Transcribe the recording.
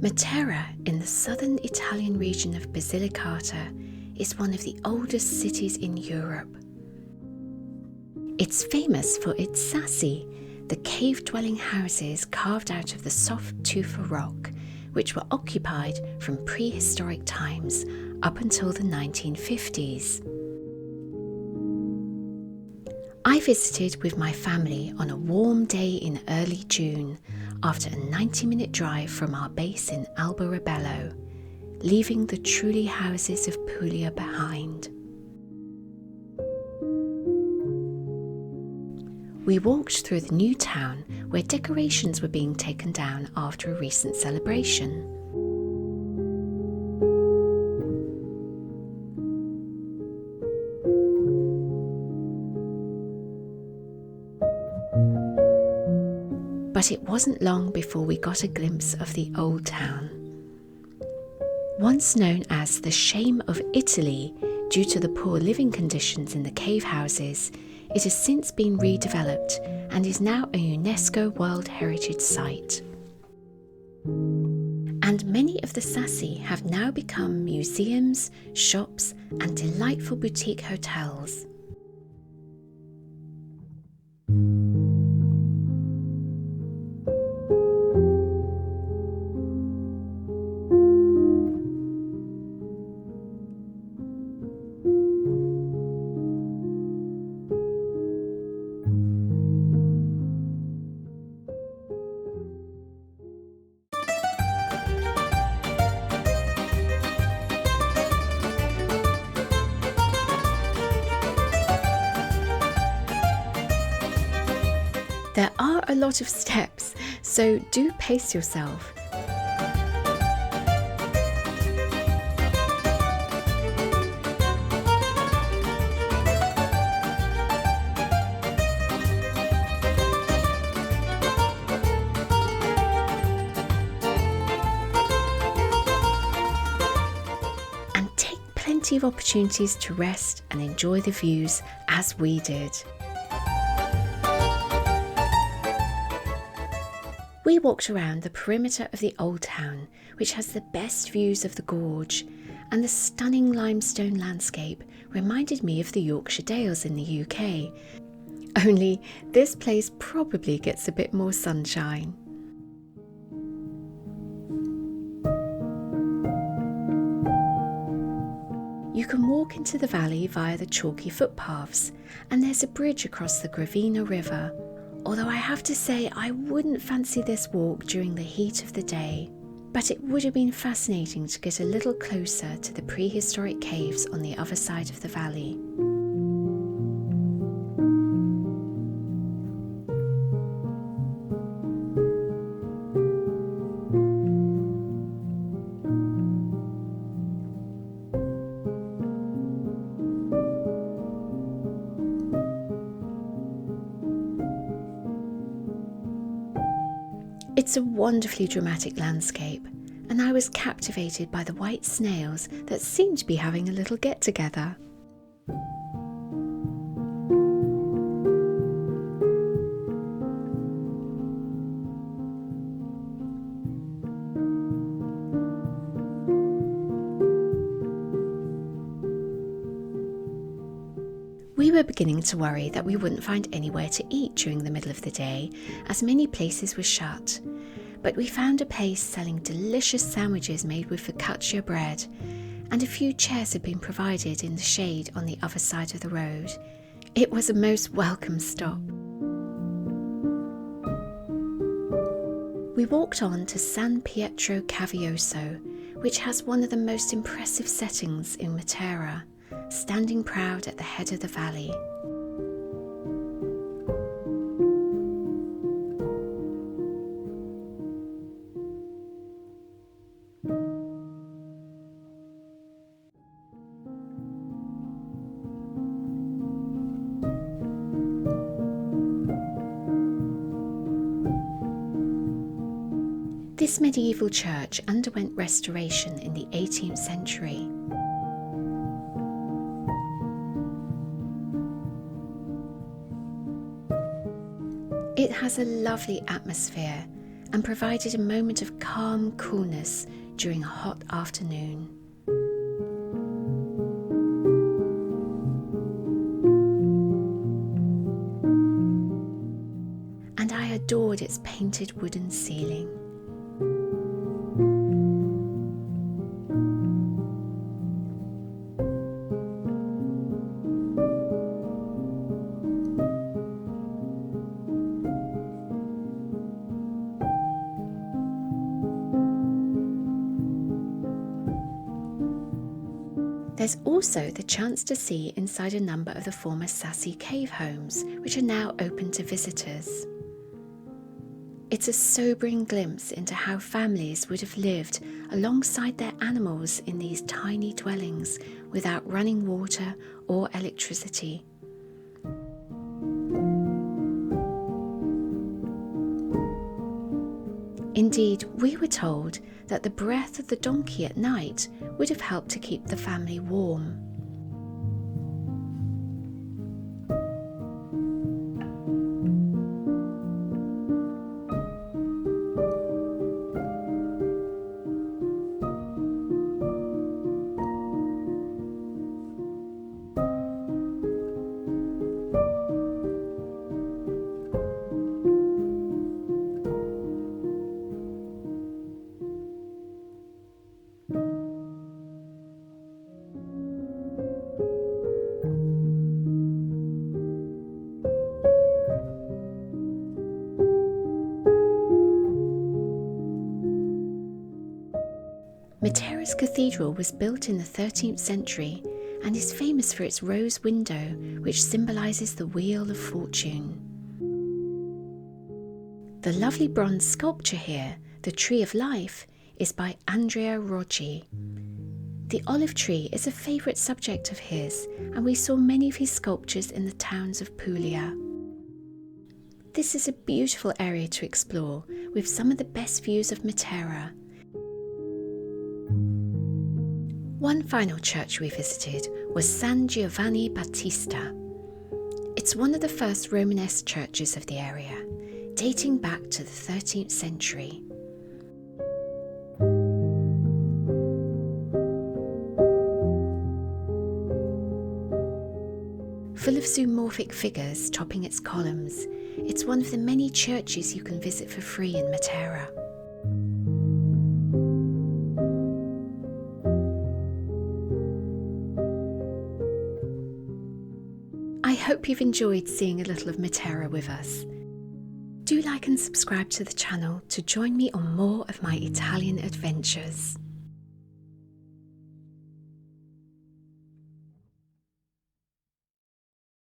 Matera, in the southern Italian region of Basilicata, is one of the oldest cities in Europe. It's famous for its Sassi, the cave-dwelling houses carved out of the soft tufa rock, which were occupied from prehistoric times up until the 1950s. I visited with my family on a warm day in early June after a 90-minute drive from our base in Alberobello, leaving the truly houses of Puglia behind. We walked through the new town where decorations were being taken down after a recent celebration. But it wasn't long before we got a glimpse of the old town. Once known as the shame of Italy due to the poor living conditions in the cave houses, it has since been redeveloped and is now a UNESCO World Heritage Site. And many of the Sassi have now become museums, shops, and delightful boutique hotels. There are a lot of steps, so do pace yourself. And take plenty of opportunities to rest and enjoy the views as we did. We walked around the perimeter of the old town, which has the best views of the gorge, and the stunning limestone landscape reminded me of the Yorkshire Dales in the UK. Only this place probably gets a bit more sunshine. You can walk into the valley via the chalky footpaths, and there's a bridge across the Gravina River. Although I have to say I wouldn't fancy this walk during the heat of the day, but it would have been fascinating to get a little closer to the prehistoric caves on the other side of the valley. It's a wonderfully dramatic landscape, and I was captivated by the white snails that seemed to be having a little get-together. We were beginning to worry that we wouldn't find anywhere to eat during the middle of the day, as many places were shut. But we found a place selling delicious sandwiches made with focaccia bread, and a few chairs had been provided in the shade on the other side of the road. It was a most welcome stop. We walked on to San Pietro Caveoso, which has one of the most impressive settings in Matera, standing proud at the head of the valley. This medieval church underwent restoration in the 18th century. It has a lovely atmosphere and provided a moment of calm coolness during a hot afternoon. And I adored its painted wooden ceiling. There's also the chance to see inside a number of the former Sassi cave homes, which are now open to visitors. It's a sobering glimpse into how families would have lived alongside their animals in these tiny dwellings without running water or electricity. Indeed, we were told that the breath of the donkey at night would have helped to keep the family warm. Matera's cathedral was built in the 13th century and is famous for its rose window, which symbolises the wheel of fortune. The lovely bronze sculpture here, the Tree of Life, is by Andrea Roggi. The olive tree is a favourite subject of his, and we saw many of his sculptures in the towns of Puglia. This is a beautiful area to explore, with some of the best views of Matera. One final church we visited was San Giovanni Battista. It's one of the first Romanesque churches of the area, dating back to the 13th century. Full of zoomorphic figures topping its columns, it's one of the many churches you can visit for free in Matera. I hope you've enjoyed seeing a little of Matera with us. Do like and subscribe to the channel to join me on more of my Italian adventures.